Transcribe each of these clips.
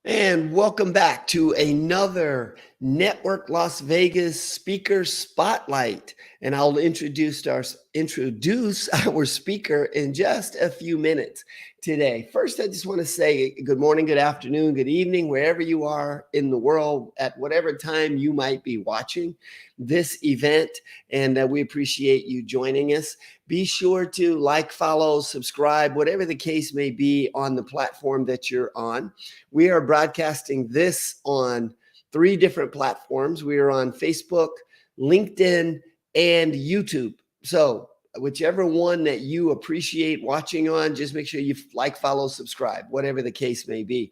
And welcome back to another Network Las Vegas Speaker Spotlight. And I'll introduce our speaker in just a few minutes today. First, I just want to say good morning, good afternoon, good evening, wherever you are in the world, at whatever time you might be watching this event. And we appreciate you joining us. Be sure to like, follow, subscribe, whatever the case may be on the platform that you're on. We are broadcasting this on 3 different platforms. We are on Facebook, LinkedIn, and YouTube. So whichever one that you appreciate watching on, just make sure you like, follow, subscribe, whatever the case may be.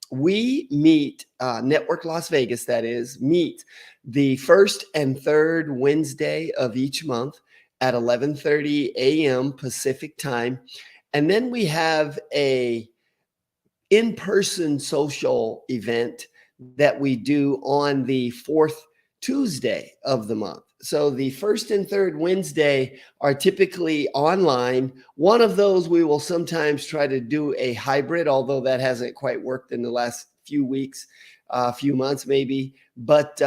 We meet, Network Las Vegas, that is, meet the first and third Wednesday of each month at 11:30 a.m. Pacific time. And then we have a in-person social event that we do on the 4th Tuesday of the month. So the first and third Wednesday are typically online. One of those we will sometimes try to do a hybrid, although that hasn't quite worked in the last few weeks, few months maybe. But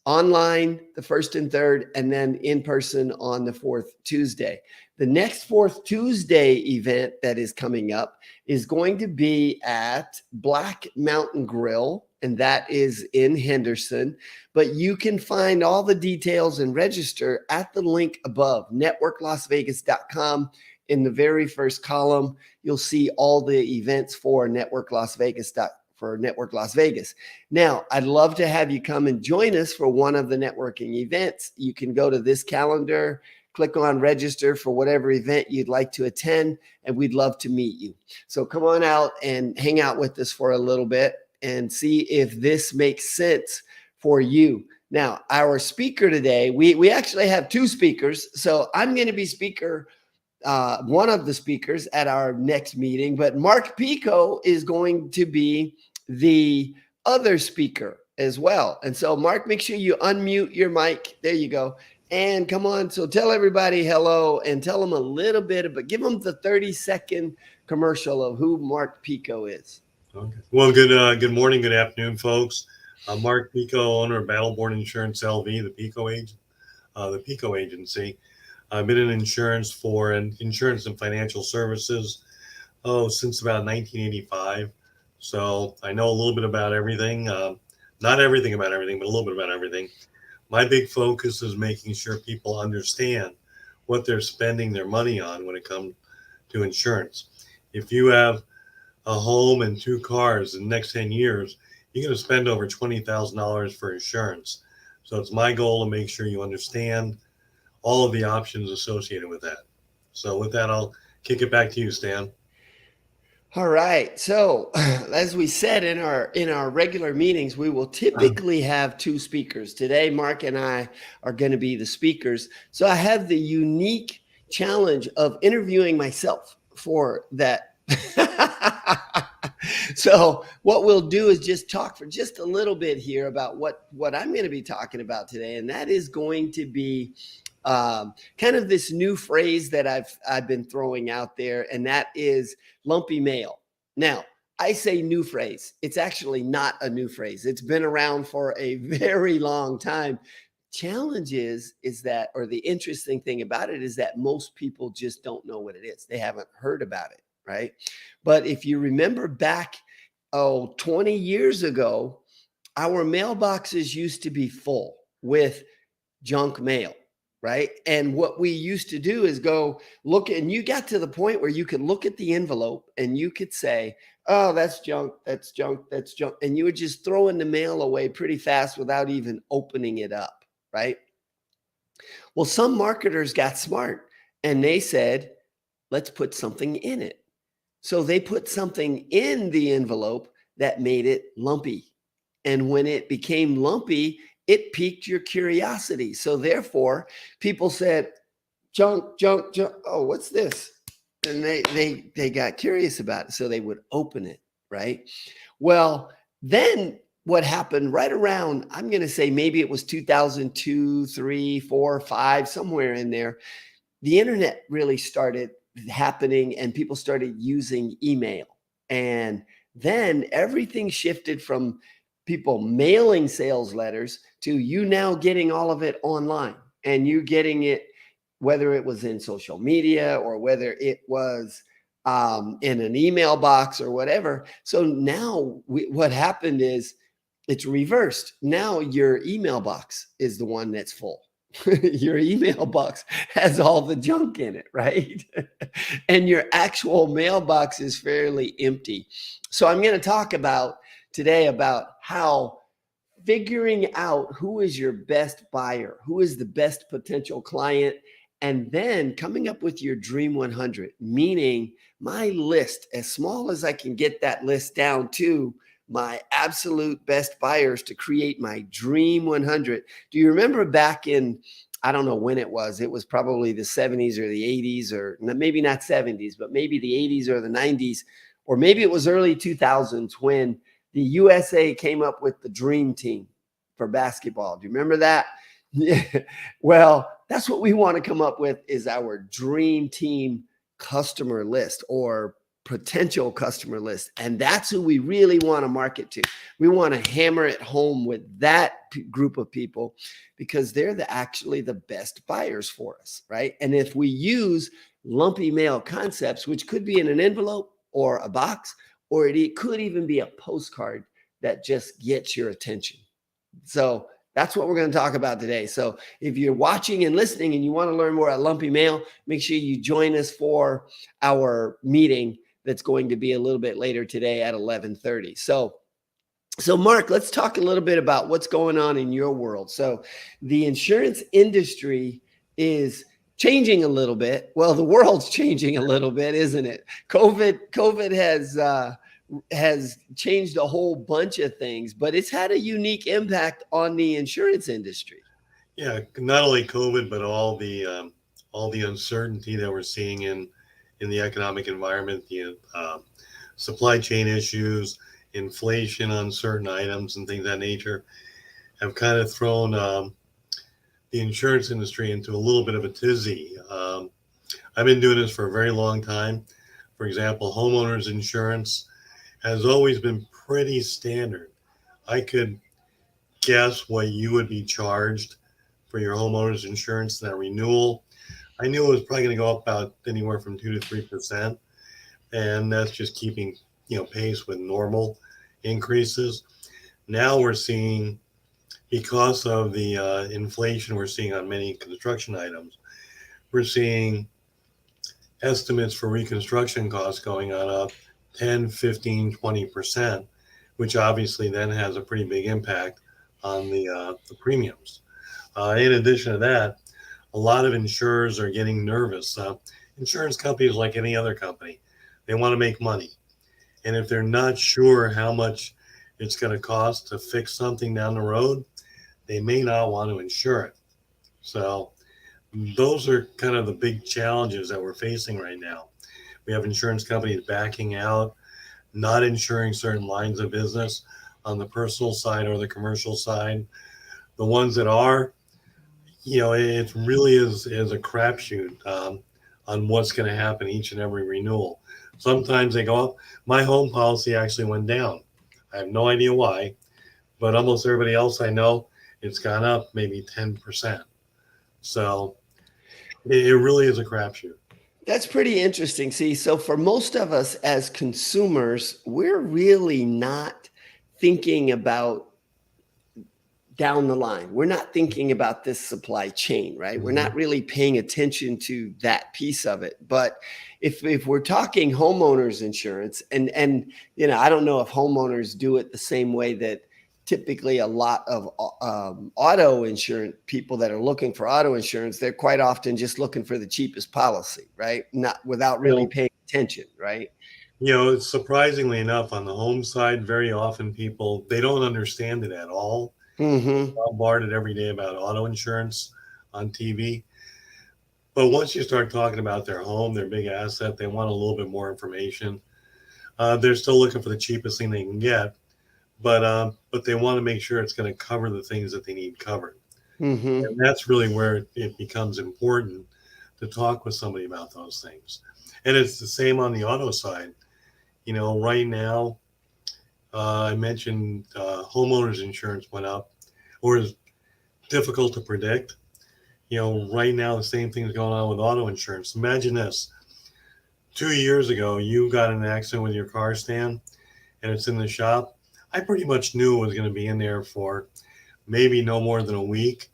online the first and third, and then in person on the 4th Tuesday. The next 4th Tuesday event that is coming up is going to be at Black Mountain Grill, and that is in Henderson. But you can find all the details and register at the link above, networklasvegas.com. In the very first column, you'll see all the events for Network Las Vegas. Now, I'd love to have you come and join us for one of the networking events. You can go to this calendar, click on register for whatever event you'd like to attend, and we'd love to meet you. So come on out and hang out with us for a little bit and see if this makes sense for you. Now, our speaker today, we actually have 2 speakers. So I'm going to be one of the speakers at our next meeting, but Mark Peko is going to be the other speaker as well. And so Mark, make sure you unmute your mic. There you go. And come on. So tell everybody hello and tell them a little bit about, give them the 30-second commercial of who Mark Peko is. Okay. Well, good morning, good afternoon, folks. I'm Mark Peko, owner of Battleborn Insurance LV, the Peko Agency. I've been in insurance and financial services, since about 1985. So I know a little bit about everything. Not everything about everything, but a little bit about everything. My big focus is making sure people understand what they're spending their money on when it comes to insurance. If you have a home and 2 cars in the next 10 years, you're going to spend over $20,000 for insurance. So it's my goal to make sure you understand all of the options associated with that. So with that, I'll kick it back to you, Stan. All right. So, as we said in our regular meetings, we will typically have 2 speakers. Today, Mark and I are going to be the speakers. So, I have the unique challenge of interviewing myself for that. So, what we'll do is just talk for just a little bit here about what I'm going to be talking about today, and that is going to be kind of this new phrase that I've been throwing out there, and that is lumpy mail. Now, I say new phrase. It's actually not a new phrase. It's been around for a very long time. Challenge is that, or the interesting thing about it is that most people just don't know what it is. They haven't heard about it, right? But if you remember back, 20 years ago, our mailboxes used to be full with junk mail. Right. And what we used to do is go look, and you got to the point where you could look at the envelope and you could say, oh, that's junk, that's junk, that's junk. And you would just throw in the mail away pretty fast without even opening it up. Right. Well, some marketers got smart and they said, let's put something in it. So they put something in the envelope that made it lumpy. And when it became lumpy, it piqued your curiosity. So therefore, people said, junk, junk, junk. Oh, what's this? And they got curious about it. So they would open it, right? Well, then what happened right around, I'm going to say maybe it was 2002, 3, 4, 5, somewhere in there, the internet really started happening and people started using email. And Then everything shifted from people mailing sales letters to you now getting all of it online, and you getting it whether it was in social media or whether it was in an email box or whatever. So now what happened is it's reversed. Now your email box is the one that's full. Your email box has all the junk in it, right? And your actual mailbox is fairly empty. So I'm going to talk about today about how figuring out who is your best buyer, who is the best potential client, and then coming up with your dream 100, meaning my list, as small as I can get that list down to my absolute best buyers to create my dream 100. Do you remember back in, I don't know when it was probably the 70s or the 80s, or maybe not 70s, but maybe the 80s or the 90s, or maybe it was early 2000s when the USA came up with the dream team for basketball. Do you remember that? Yeah. Well, that's what we want to come up with is our dream team customer list or potential customer list. And that's who we really want to market to. We want to hammer it home with that group of people because they're actually the best buyers for us, right? And if we use lumpy mail concepts, which could be in an envelope or a box, or it could even be a postcard that just gets your attention. So that's what we're going to talk about today. So if you're watching and listening and you want to learn more about lumpy mail, make sure you join us for our meeting that's going to be a little bit later today at 11:30. So Mark, let's talk a little bit about what's going on in your world. So the insurance industry is changing a little bit. Well, the world's changing a little bit, isn't it? COVID has changed a whole bunch of things, but it's had a unique impact on the insurance industry. Yeah, not only COVID, but all the uncertainty that we're seeing in the economic environment, the supply chain issues, inflation on certain items, and things of that nature have kind of thrown the insurance industry into a little bit of a tizzy. I've been doing this for a very long time. For example, homeowners insurance has always been pretty standard. I could guess what you would be charged for your homeowners insurance, that renewal. I knew it was probably going to go up about anywhere from 2 to 3%, and that's just keeping pace with normal increases. Now we're seeing, because of the inflation we're seeing on many construction items, we're seeing estimates for reconstruction costs going on up 10, 15, 20%, which obviously then has a pretty big impact on the premiums. In addition to that, a lot of insurers are getting nervous. Insurance companies, like any other company, they want to make money. And if they're not sure how much it's going to cost to fix something down the road, they may not want to insure it. So those are kind of the big challenges that we're facing right now. We have insurance companies backing out, not insuring certain lines of business on the personal side or the commercial side. The ones that are, it really is a crapshoot on what's going to happen each and every renewal. Sometimes they go up. My home policy actually went down. I have no idea why, but almost everybody else I know, it's gone up maybe 10%. So it really is a crapshoot. That's pretty interesting. See, so for most of us as consumers, we're really not thinking about down the line. We're not thinking about this supply chain, right? We're not really paying attention to that piece of it. But if we're talking homeowners insurance, and I don't know if homeowners do it the same way that typically a lot of auto insurance people that are looking for auto insurance, they're quite often just looking for the cheapest policy, right? Not without really paying attention, right? Surprisingly enough, on the home side, very often people, they don't understand it at all. Mm-hmm. Bombarded every day about auto insurance on TV. But once you start talking about their home, their big asset, they want a little bit more information. They're still looking for the cheapest thing they can get, but they want to make sure it's going to cover the things that they need covered. Mm-hmm. And that's really where it becomes important to talk with somebody about those things. And it's the same on the auto side. Right now, I mentioned homeowners insurance went up, or is difficult to predict. Right now the same thing's going on with auto insurance. Imagine this: 2 years ago, you got in an accident with your car, Stan, and it's in the shop. I pretty much knew it was going to be in there for maybe no more than a week,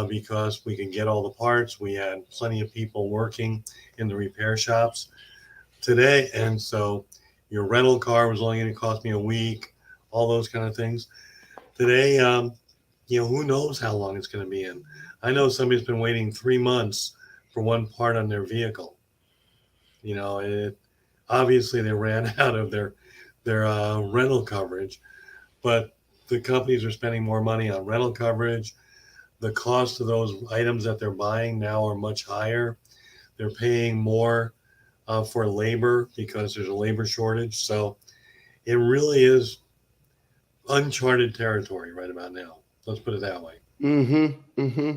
because we could get all the parts. We had plenty of people working in the repair shops today, and so your rental car was only going to cost me a week. All those kind of things. Today, who knows how long it's going to be in. I know somebody's been waiting 3 months for one part on their vehicle. It obviously they ran out of their rental coverage, but the companies are spending more money on rental coverage. The cost of those items that they're buying now are much higher. They're paying more for labor because there's a labor shortage. So it really is uncharted territory right about now. Let's put it that way. Mm-hmm. Mm-hmm. Yeah.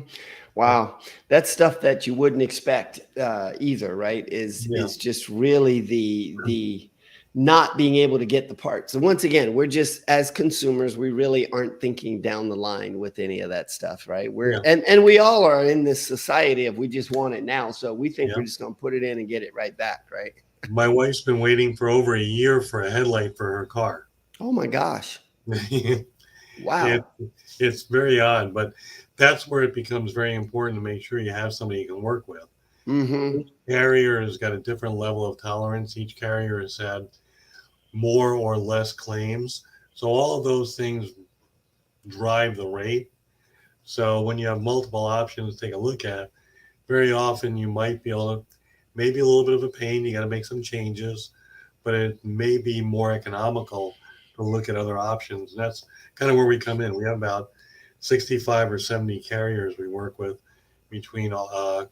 Wow. That's stuff that you wouldn't expect either, right? Yeah. Is just really the not being able to get the parts. And once again, we're just as consumers, we really aren't thinking down the line with any of that stuff, right? We're Yeah. and we all are in this society of we just want it now. So we think Yeah. we're just gonna put it in and get it right back, right? My wife's been waiting for over a year for a headlight for her car. Oh my gosh. it, Wow. it's very odd, but that's where it becomes very important to make sure you have somebody you can work with. Mm-hmm. Each carrier has got a different level of tolerance. Each carrier has had more or less claims. So all of those things drive the rate. So when you have multiple options to take a look at, very often you might be able to, maybe a little bit of a pain, you got to make some changes, but it may be more economical to look at other options. And that's kind of where we come in. We have about 65 or 70 carriers we work with between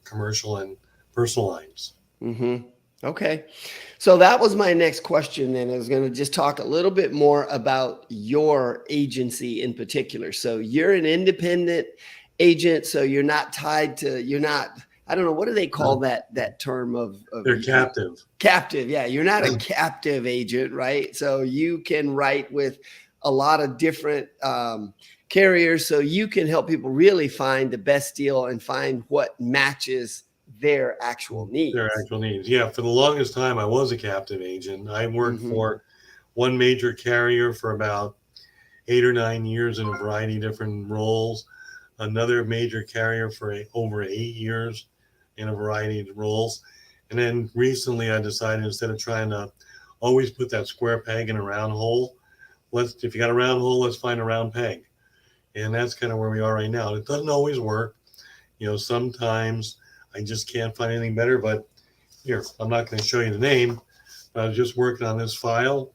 commercial and personal lines. Mm-hmm. Okay. So that was my next question. Then I was going to just talk a little bit more about your agency in particular. So you're an independent agent. So you're not tied to, you're not, I don't know, what do they call that term of They're captive. captive? Yeah. You're not a captive agent, right? So you can write with a lot of different carriers. So you can help people really find the best deal and find what matches their actual Their needs. actual needs. Yeah, for the longest time, I was a captive agent. I worked Mm-hmm. for one major carrier for about 8 or 9 years in a variety of different roles, another major carrier for over 8 years in a variety of roles. And then recently, I decided instead of trying to always put that square peg in a round hole, if you got a round hole, let's find a round peg. And that's kind of where we are right now. It doesn't always work. Sometimes I just can't find anything better. But here, I'm not going to show you the name. I was just working on this file.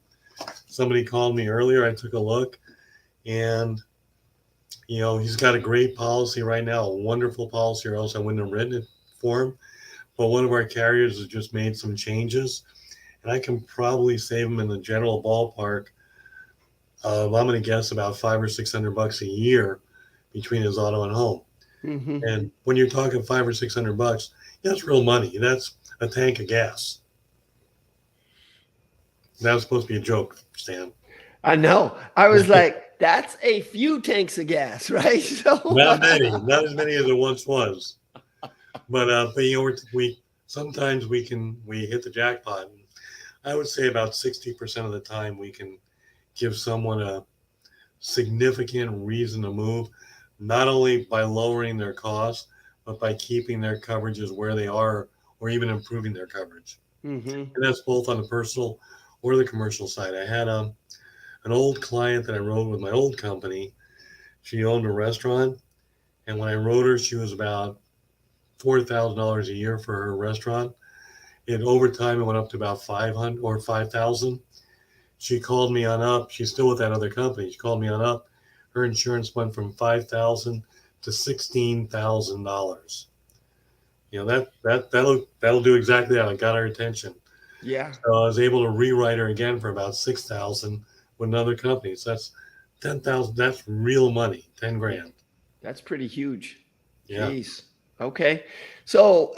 Somebody called me earlier. I took a look, and he's got a great policy right now, a wonderful policy, or else I wouldn't have written it for him. But one of our carriers has just made some changes, and I can probably save him in the general ballpark of, I'm going to guess, about $500 or $600 a year between his auto and home. Mm-hmm. And when you're talking $500 or $600, that's real money. That's a tank of gas. That was supposed to be a joke, Stan. I know. I was like, that's a few tanks of gas, right? So Not many, not as many as it once was. But we sometimes we hit the jackpot. I would say about 60% of the time we can give someone a significant reason to move, not only by lowering their costs, but by keeping their coverages where they are, or even improving their coverage. mm-hmm. And that's both on the personal or the commercial side. I had an old client that I wrote with my old company. She owned a restaurant, and when I wrote her, she was about $4,000 a year for her restaurant. And over time, it went up to about 500 or 5,000. She called me on up. She's still with that other company. She called me on up. Her insurance went from 5,000 to $16,000. That'll do exactly that. I got her attention. Yeah. So I was able to rewrite her again for about 6,000 with another company. So that's 10,000. That's real money. 10 grand. That's pretty huge. Yeah. Jeez. Okay. So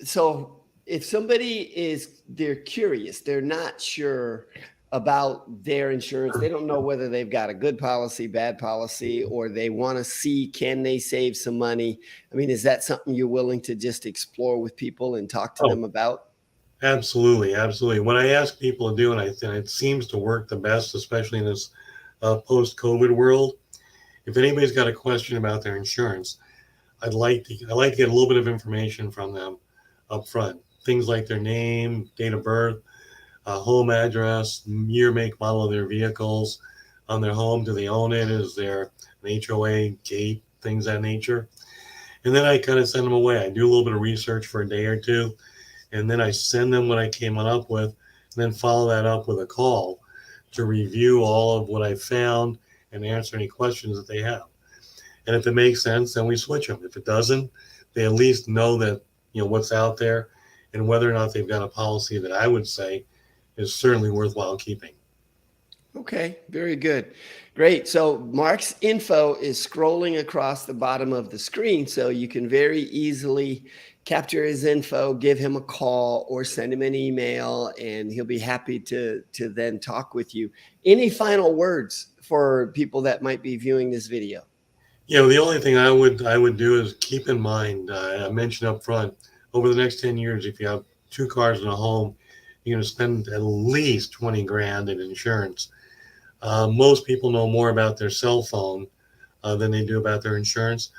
so if somebody they're curious, they're not sure about their insurance. They don't know whether they've got a good policy, bad policy, or they want to see, can they save some money? I mean, is that something you're willing to just explore with people and talk to Oh, them about? absolutely, absolutely. What I ask people to do, and it seems to work the best, especially in this post-COVID world. If anybody's got a question about their insurance, I like to get a little bit of information from them up front. Things like their name, date of birth, home address, year, make, model of their vehicles on their home. Do they own it? Is there an HOA, gate, things of that nature? And then I kind of send them away. I do a little bit of research for a day or two, and then I send them what I came up with, and then follow that up with a call to review all of what I found and answer any questions that they have. And if it makes sense, then we switch them. If it doesn't, they at least know that what's out there and whether or not they've got a policy that I would say is certainly worthwhile keeping. Okay, very good. Great. So Mark's info is scrolling across the bottom of the screen, so you can very easily capture his info, give him a call, or send him an email, and he'll be happy to then talk with you. Any final words for people that might be viewing this video? The only thing I would do is keep in mind. I mentioned up front, over the next 10 years, if you have two cars and a home, you're going to spend at least 20 grand in insurance. Most people know more about their cell phone than they do about their insurance.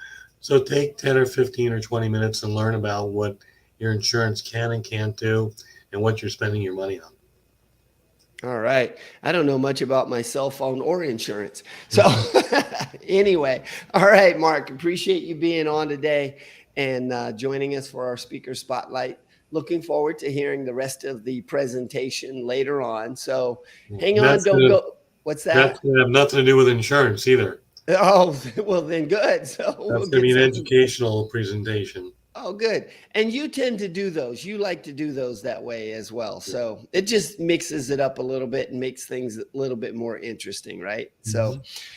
So take 10 or 15 or 20 minutes and learn about what your insurance can and can't do and what you're spending your money on. All right. I don't know much about my cell phone or insurance. So anyway, all right, Mark, appreciate you being on today and joining us for our speaker spotlight. Looking forward to hearing the rest of the presentation later on. So hang on, That's don't gonna, go. What's that's that? gonna have nothing to do with insurance either. Oh, well then good. So That's we'll going to be get an something. educational presentation. Oh, good. And you tend to do those. You like to do those that way as well. So it just mixes it up a little bit and makes things a little bit more interesting, right? So, Mhm.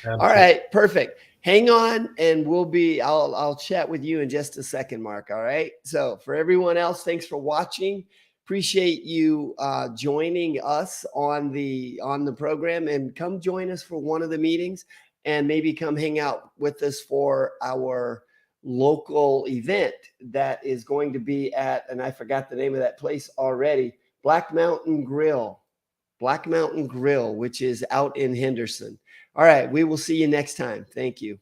all Absolutely. right, perfect. Hang on and I'll chat with you in just a second, Mark. All right. So for everyone else, thanks for watching. Appreciate you joining us on the program, and come join us for one of the meetings, and maybe come hang out with us for our local event that is going to be at, and I forgot the name of that place already, Black Mountain Grill. Black Mountain Grill, which is out in Henderson. All right, we will see you next time. Thank you.